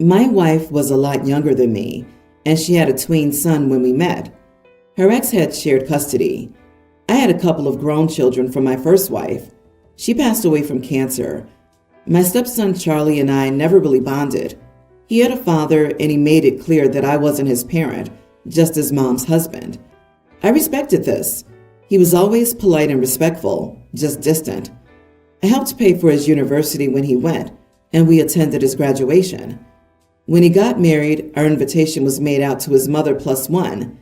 My wife was a lot younger than me, and she had a tween son when we met. Her ex had shared custody. I had a couple of grown children from my first wife. She passed away from cancer. My stepson Charlie and I never really bonded. He had a father, and he made it clear that I wasn't his parent, just his mom's husband. I respected this. He was always polite and respectful, just distant. I helped pay for his university when he went, and we attended his graduation. When he got married, our invitation was made out to his mother plus one.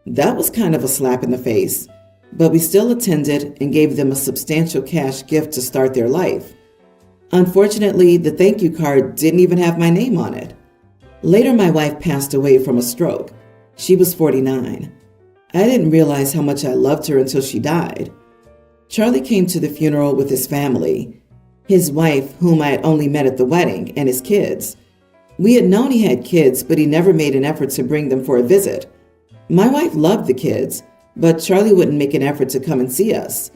That was kind of a slap in the face, but we still attended and gave them a substantial cash gift to start their life. Unfortunately, the thank you card didn't even have my name on it. Later, my wife passed away from a stroke. She was 49. I didn't realize how much I loved her until she died. Charlie came to the funeral with his family, his wife, whom I had only met at the wedding, and his kids. We had known he had kids, but he never made an effort to bring them for a visit. My wife loved the kids, but Charlie wouldn't make an effort to come and see us.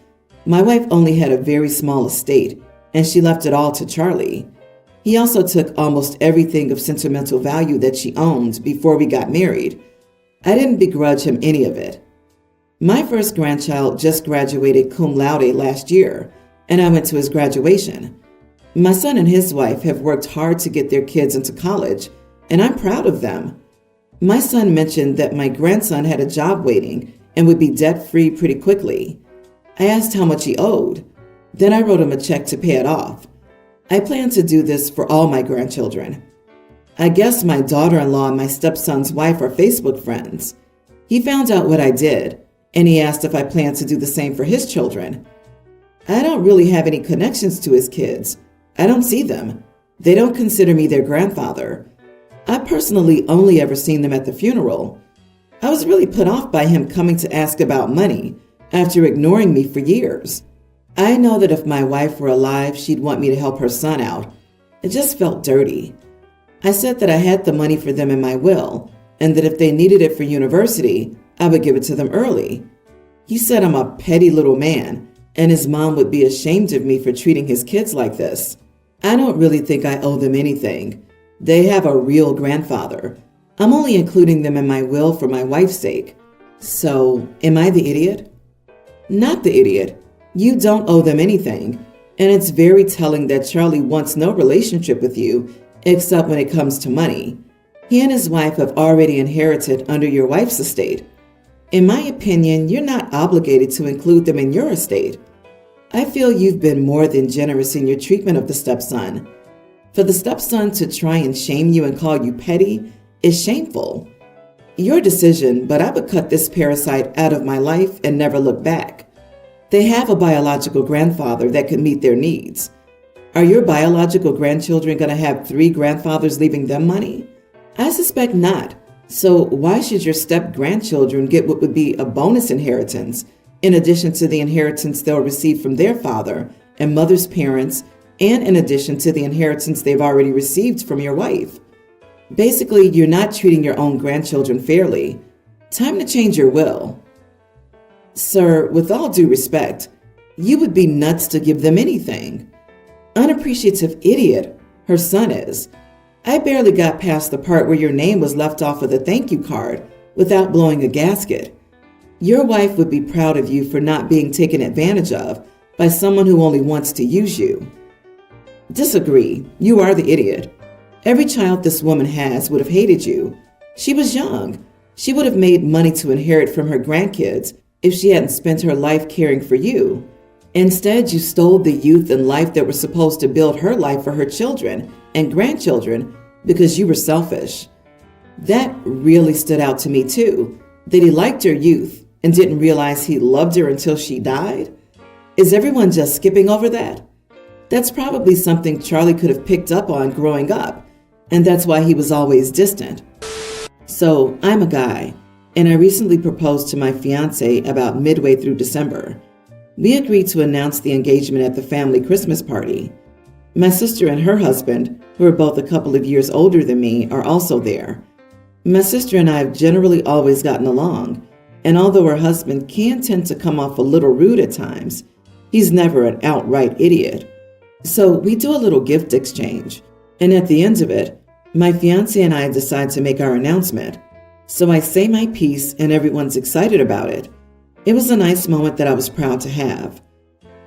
My wife only had a very small estate, and she left it all to Charlie. He also took almost everything of sentimental value that she owned before we got married. I didn't begrudge him any of it. My first grandchild just graduated cum laude last year, and I went to his graduation. My son and his wife have worked hard to get their kids into college, and I'm proud of them. My son mentioned that my grandson had a job waiting and would be debt-free pretty quickly. I asked how much he owed. Then I wrote him a check to pay it off. I plan to do this for all my grandchildren. I guess my daughter-in-law and my stepson's wife are Facebook friends. He found out what I did, and he asked if I plan to do the same for his children. I don't really have any connections to his kids. I don't see them. They don't consider me their grandfather. I personally only ever seen them at the funeral. I was really put off by him coming to ask about money after ignoring me for years. I know that if my wife were alive, she'd want me to help her son out. It just felt dirty. I said that I had the money for them in my will, and that if they needed it for university, I would give it to them early. He said I'm a petty little man, and his mom would be ashamed of me for treating his kids like this. I don't really think I owe them anything. They have a real grandfather. I'm only including them in my will for my wife's sake. So, am I the idiot? Not the idiot. You don't owe them anything, and it's very telling that Charlie wants no relationship with you except when it comes to money. He and his wife have already inherited under your wife's estate. In my opinion, you're not obligated to include them in your estate. I feel you've been more than generous in your treatment of the stepson. For the stepson to try and shame you and call you petty is shameful. Your decision, but I would cut this parasite out of my life and never look back. They have a biological grandfather that could meet their needs. Are your biological grandchildren going to have 3 grandfathers leaving them money? I suspect not. So why should your step-grandchildren get what would be a bonus inheritance, in addition to the inheritance they'll receive from their father and mother's parents, and in addition to the inheritance they've already received from your wife? Basically, you're not treating your own grandchildren fairly. Time to change your will. Sir, with all due respect, you would be nuts to give them anything. Unappreciative idiot, her son is. I barely got past the part where your name was left off of the thank you card without blowing a gasket. Your wife would be proud of you for not being taken advantage of by someone who only wants to use you. Disagree. You are the idiot. Every child this woman has would have hated you. She was young. She would have made money to inherit from her grandkids if she hadn't spent her life caring for you. Instead, you stole the youth and life that were supposed to build her life for her children and grandchildren because you were selfish. That really stood out to me too, that he liked her youth and didn't realize he loved her until she died. Is everyone just skipping over that? That's probably something Charlie could have picked up on growing up, and that's why he was always distant. So, I'm a guy, and I recently proposed to my fiance about midway through December. We agreed to announce the engagement at the family Christmas party. My sister and her husband, who are both a couple of years older than me, are also there. My sister and I have generally always gotten along, and although her husband can tend to come off a little rude at times, he's never an outright idiot. So we do a little gift exchange, and at the end of it, My fiance and I decide to make our announcement. So I say my piece and everyone's excited about it. It was a nice moment that I was proud to have.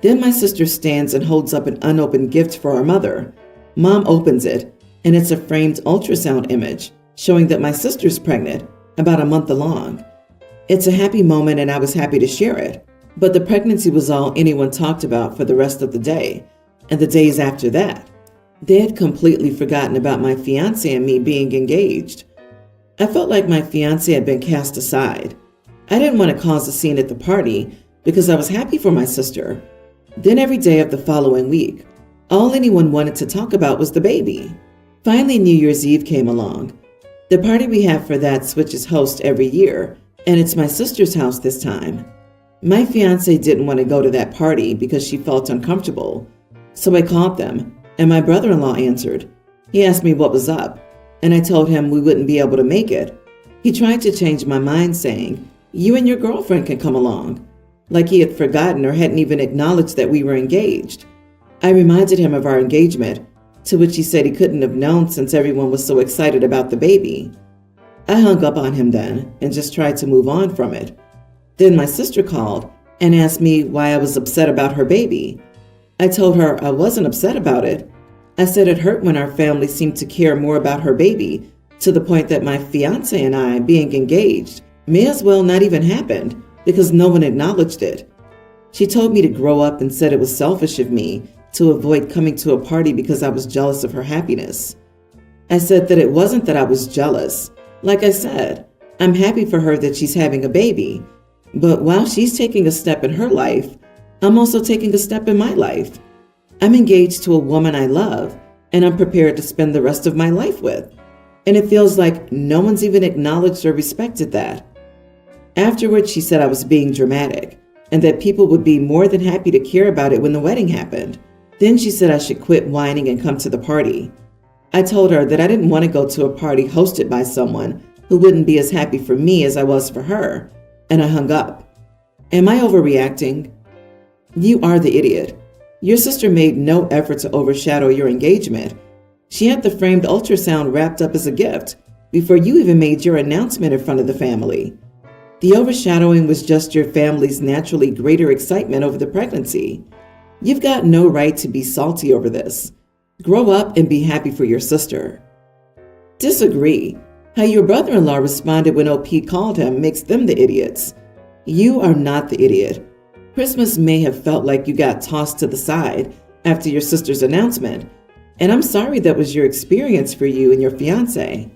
Then my sister stands and holds up an unopened gift for our mother. Mom opens it, and it's a framed ultrasound image showing that my sister's pregnant, about a month along. It's a happy moment and I was happy to share it, but the pregnancy was all anyone talked about for the rest of the day and the days after that. They had completely forgotten about my fiance and me being engaged. I felt like my fiance had been cast aside. I didn't want to cause a scene at the party because I was happy for my sister. Then every day of the following week, all anyone wanted to talk about was the baby. Finally, New Year's Eve came along. The party we have for that switches host every year, and it's my sister's house this time. My fiance didn't want to go to that party because she felt uncomfortable. So I called them, and my brother-in-law answered. He asked me what was up, and I told him we wouldn't be able to make it. He tried to change my mind, saying, "You and your girlfriend can come along," like he had forgotten or hadn't even acknowledged that we were engaged. I reminded him of our engagement, to which he said he couldn't have known since everyone was so excited about the baby. I hung up on him then and just tried to move on from it. Then my sister called and asked me why I was upset about her baby. I told her I wasn't upset about it. I said it hurt when our family seemed to care more about her baby, to the point that my fiance and I being engaged may as well not even happened because no one acknowledged it. She told me to grow up and said it was selfish of me to avoid coming to a party because I was jealous of her happiness. I said that it wasn't that I was jealous. Like I said, I'm happy for her that she's having a baby. But while she's taking a step in her life, I'm also taking a step in my life. I'm engaged to a woman I love, and I'm prepared to spend the rest of my life with. And it feels like no one's even acknowledged or respected that. Afterwards, she said I was being dramatic, and that people would be more than happy to care about it when the wedding happened. Then she said I should quit whining and come to the party. I told her that I didn't want to go to a party hosted by someone who wouldn't be as happy for me as I was for her, and I hung up. Am I overreacting? You are the idiot. Your sister made no effort to overshadow your engagement. She had the framed ultrasound wrapped up as a gift before you even made your announcement in front of the family. The overshadowing was just your family's naturally greater excitement over the pregnancy. You've got no right to be salty over this. Grow up and be happy for your sister. Disagree. How your brother-in-law responded when OP called him makes them the idiots. You are not the idiot. Christmas may have felt like you got tossed to the side after your sister's announcement, and I'm sorry that was your experience for you and your fiancé.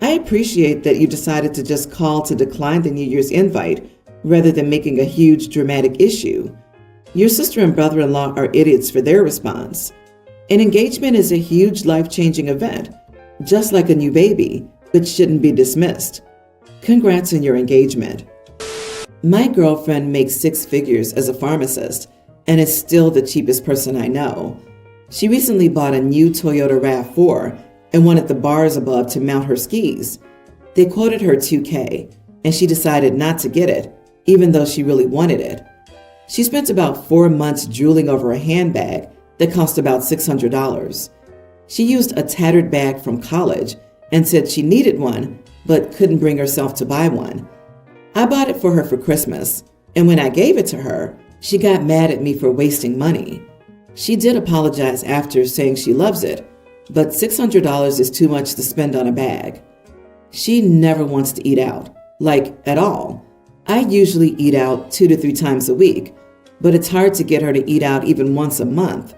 I appreciate that you decided to just call to decline the New Year's invite rather than making a huge dramatic issue. Your sister and brother-in-law are idiots for their response. An engagement is a huge life-changing event, just like a new baby, which shouldn't be dismissed. Congrats on your engagement. My girlfriend makes 6 figures as a pharmacist and is still the cheapest person I know. She recently bought a new Toyota RAV4 and wanted the bars above to mount her skis. They quoted her $2,000, and she decided not to get it, even though she really wanted it. She spent about 4 months drooling over a handbag that cost about $600. She used a tattered bag from college and said she needed one, but couldn't bring herself to buy one. I bought it for her for Christmas, and when I gave it to her, she got mad at me for wasting money. She did apologize after, saying she loves it, but $600 is too much to spend on a bag. She never wants to eat out, like at all. I usually eat out 2 to 3 times a week, but it's hard to get her to eat out even once a month.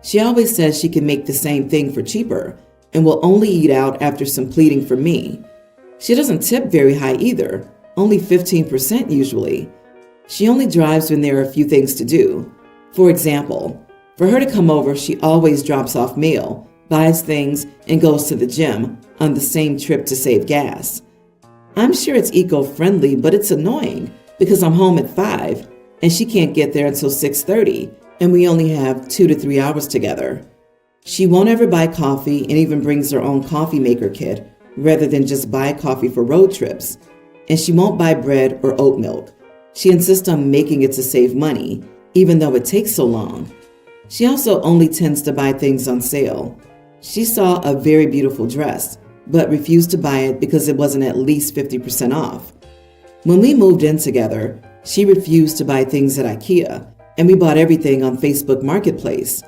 She always says she can make the same thing for cheaper and will only eat out after some pleading from me. She doesn't tip very high either, only 15% usually. She only drives when there are a few things to do. For example, for her to come over, she always drops off mail, buys things, and goes to the gym on the same trip to save gas. I'm sure it's eco-friendly, but it's annoying because I'm home at 5 and she can't get there until 6:30, and we only have 2 to 3 hours together. She won't ever buy coffee and even brings her own coffee maker kit rather than just buy coffee for road trips. And she won't buy bread or oat milk. She insists on making it to save money, even though it takes so long. She also only tends to buy things on sale. She saw a very beautiful dress but refused to buy it because it wasn't at least 50% off. When we moved in together, she refused to buy things at IKEA, and we bought everything on Facebook Marketplace.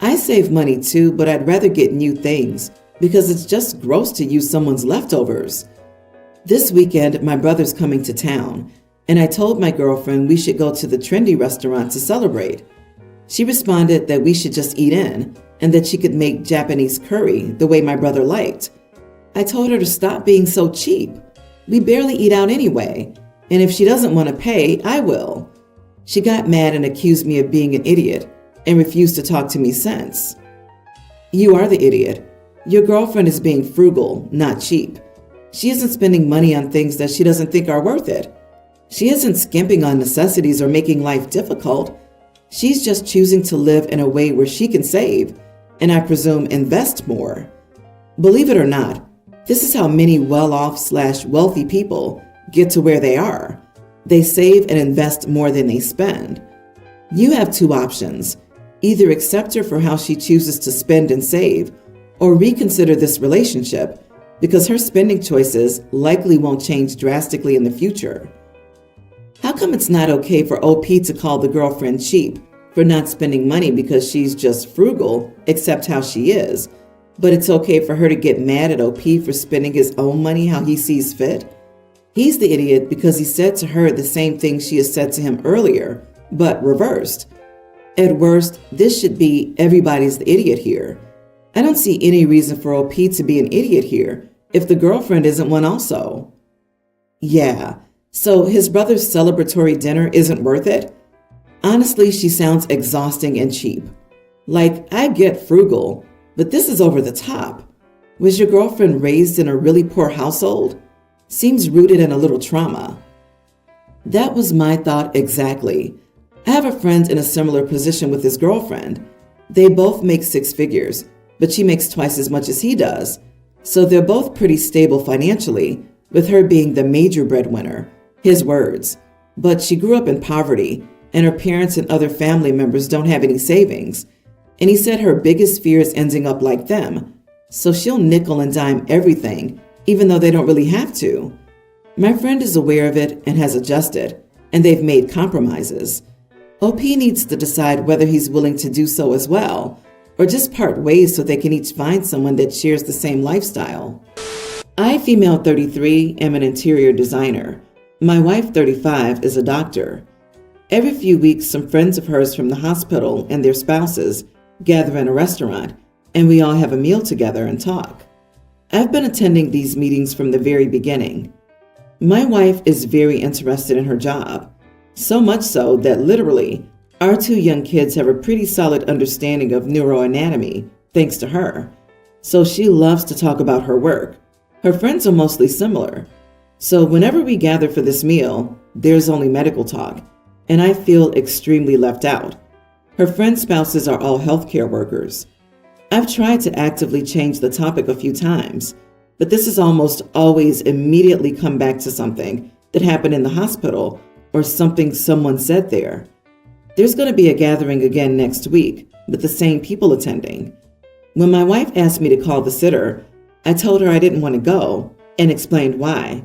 I save money too, but I'd rather get new things because it's just gross to use someone's leftovers. This weekend, my brother's coming to town, and I told my girlfriend we should go to the trendy restaurant to celebrate. She responded that we should just eat in and that she could make Japanese curry the way my brother liked. I told her to stop being so cheap. We barely eat out anyway, and if she doesn't want to pay, I will. She got mad and accused me of being an idiot and refused to talk to me since. You are the idiot. Your girlfriend is being frugal, not cheap. She isn't spending money on things that she doesn't think are worth it. She isn't skimping on necessities or making life difficult. She's just choosing to live in a way where she can save, and I presume invest more. Believe it or not, this is how many well-off/wealthy people get to where they are. They save and invest more than they spend. You have two options. Either accept her for how she chooses to spend and save, or reconsider this relationship because her spending choices likely won't change drastically in the future. How come it's not okay for OP to call the girlfriend cheap for not spending money because she's just frugal, except how she is, but it's okay for her to get mad at OP for spending his own money how he sees fit? He's the idiot because he said to her the same thing she has said to him earlier, but reversed. At worst, this should be everybody's the idiot here. I don't see any reason for OP to be an idiot here if the girlfriend isn't one also. Yeah, so his brother's celebratory dinner isn't worth it? Honestly, she sounds exhausting and cheap. Like, I get frugal, but this is over the top. Was your girlfriend raised in a really poor household? Seems rooted in a little trauma. That was my thought exactly. I have a friend in a similar position with his girlfriend. They both make 6 figures, but she makes twice as much as he does. So they're both pretty stable financially, with her being the major breadwinner, his words. But she grew up in poverty, and her parents and other family members don't have any savings. And he said her biggest fear is ending up like them. So she'll nickel and dime everything, even though they don't really have to. My friend is aware of it and has adjusted, and they've made compromises. OP needs to decide whether he's willing to do so as well, or just part ways so they can each find someone that shares the same lifestyle. I, female 33, am an interior designer. My wife, 35, is a doctor. Every few weeks, some friends of hers from the hospital and their spouses gather in a restaurant, and we all have a meal together and talk. I've been attending these meetings from the very beginning. My wife is very interested in her job, so much so that literally our 2 young kids have a pretty solid understanding of neuroanatomy, thanks to her. So she loves to talk about her work. Her friends are mostly similar. So whenever we gather for this meal, there's only medical talk, and I feel extremely left out. Her friends' spouses are all healthcare workers. I've tried to actively change the topic a few times, but this has almost always immediately come back to something that happened in the hospital or something someone said there. There's going to be a gathering again next week with the same people attending. When my wife asked me to call the sitter, I told her I didn't want to go and explained why.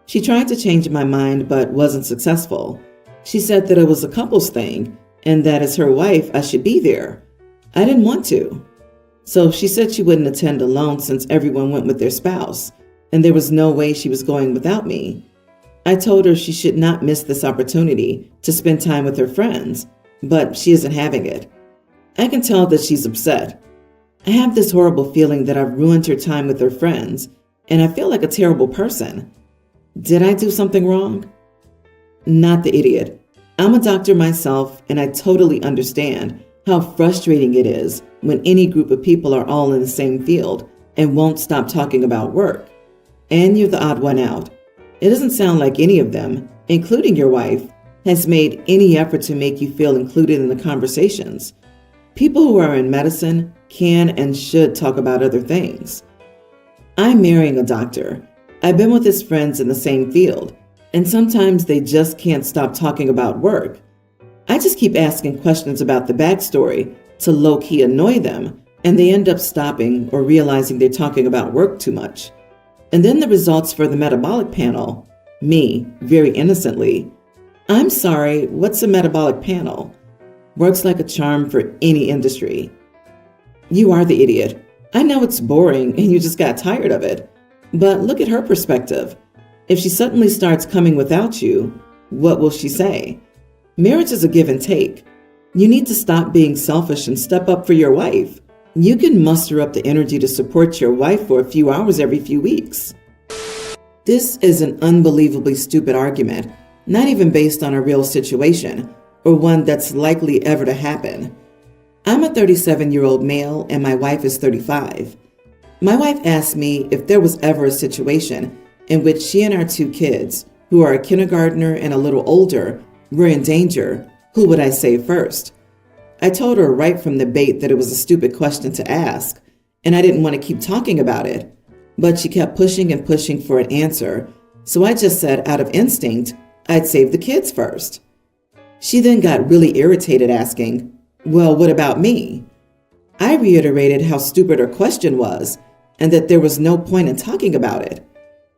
She tried to change my mind but wasn't successful. She said that it was a couples thing and that as her wife, I should be there. I didn't want to. So she said she wouldn't attend alone since everyone went with their spouse, and there was no way she was going without me. I told her she should not miss this opportunity to spend time with her friends, but she isn't having it. I can tell that she's upset. I have this horrible feeling that I've ruined her time with her friends, and I feel like a terrible person. Did I do something wrong? Not the idiot. I'm a doctor myself, and I totally understand how frustrating it is when any group of people are all in the same field and won't stop talking about work. And you're the odd one out. It doesn't sound like any of them, including your wife, has made any effort to make you feel included in the conversations. People who are in medicine can and should talk about other things. I'm marrying a doctor. I've been with his friends in the same field, and sometimes they just can't stop talking about work. I just keep asking questions about the backstory to low-key annoy them, and they end up stopping or realizing they're talking about work too much. And then the results for the metabolic panel. Me, very innocently. I'm sorry, what's a metabolic panel? Works like a charm for any industry. You are the idiot. I know it's boring and you just got tired of it. But look at her perspective. If she suddenly starts coming without you, what will she say? Marriage is a give and take. You need to stop being selfish and step up for your wife. You can muster up the energy to support your wife for a few hours every few weeks. This is an unbelievably stupid argument, not even based on a real situation or one that's likely ever to happen. I'm a 37-year-old male and my wife is 35. My wife asked me if there was ever a situation in which she and our 2 kids, who are a kindergartner and a little older, were in danger, who would I save first? I told her right from the bait that it was a stupid question to ask, and I didn't want to keep talking about it. But she kept pushing and pushing for an answer, so I just said out of instinct, I'd save the kids first. She then got really irritated asking, well, what about me? I reiterated how stupid her question was and that there was no point in talking about it.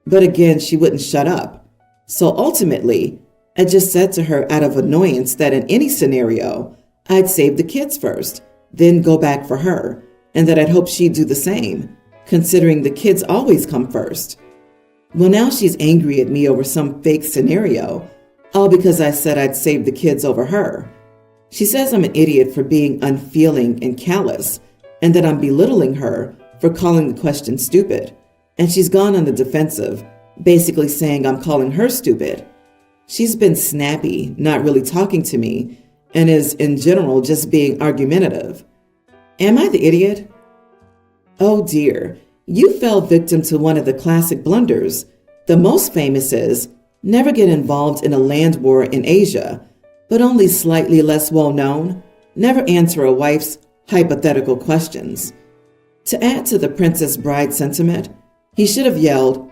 But again, she wouldn't shut up. So ultimately, I just said to her out of annoyance that in any scenario, I'd save the kids first, then go back for her, and that I'd hope she'd do the same, considering the kids always come first. Well, now she's angry at me over some fake scenario, all because I said I'd save the kids over her. She says I'm an idiot for being unfeeling and callous, and that I'm belittling her for calling the question stupid. And she's gone on the defensive, basically saying I'm calling her stupid. She's been snappy, not really talking to me, and is in general just being argumentative. Am I the idiot? Oh dear, you fell victim to one of the classic blunders. The most famous is, never get involved in a land war in Asia, but only slightly less well known, never answer a wife's hypothetical questions. To add to the Princess Bride sentiment, he should have yelled,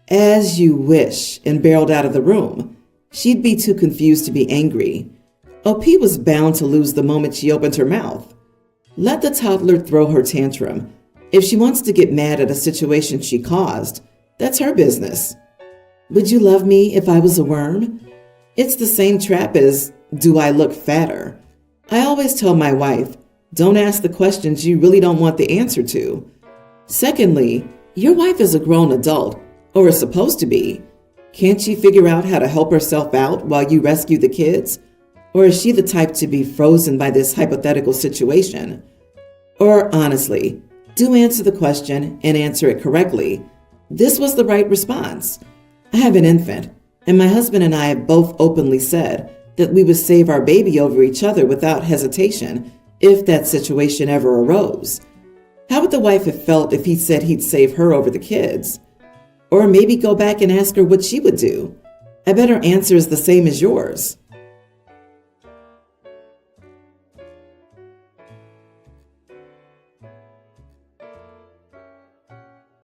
as you wish, and barreled out of the room. She'd be too confused to be angry. OP was bound to lose the moment she opened her mouth. Let the toddler throw her tantrum. If she wants to get mad at a situation she caused, that's her business. Would you love me if I was a worm? It's the same trap as, do I look fatter? I always tell my wife, don't ask the questions you really don't want the answer to. Secondly, your wife is a grown adult, or is supposed to be. Can't she figure out how to help herself out while you rescue the kids? Or is she the type to be frozen by this hypothetical situation? Or honestly, do answer the question and answer it correctly. This was the right response. I have an infant, and my husband and I have both openly said that we would save our baby over each other without hesitation if that situation ever arose. How would the wife have felt if he said he'd save her over the kids? Or maybe go back and ask her what she would do. I bet her answer is the same as yours.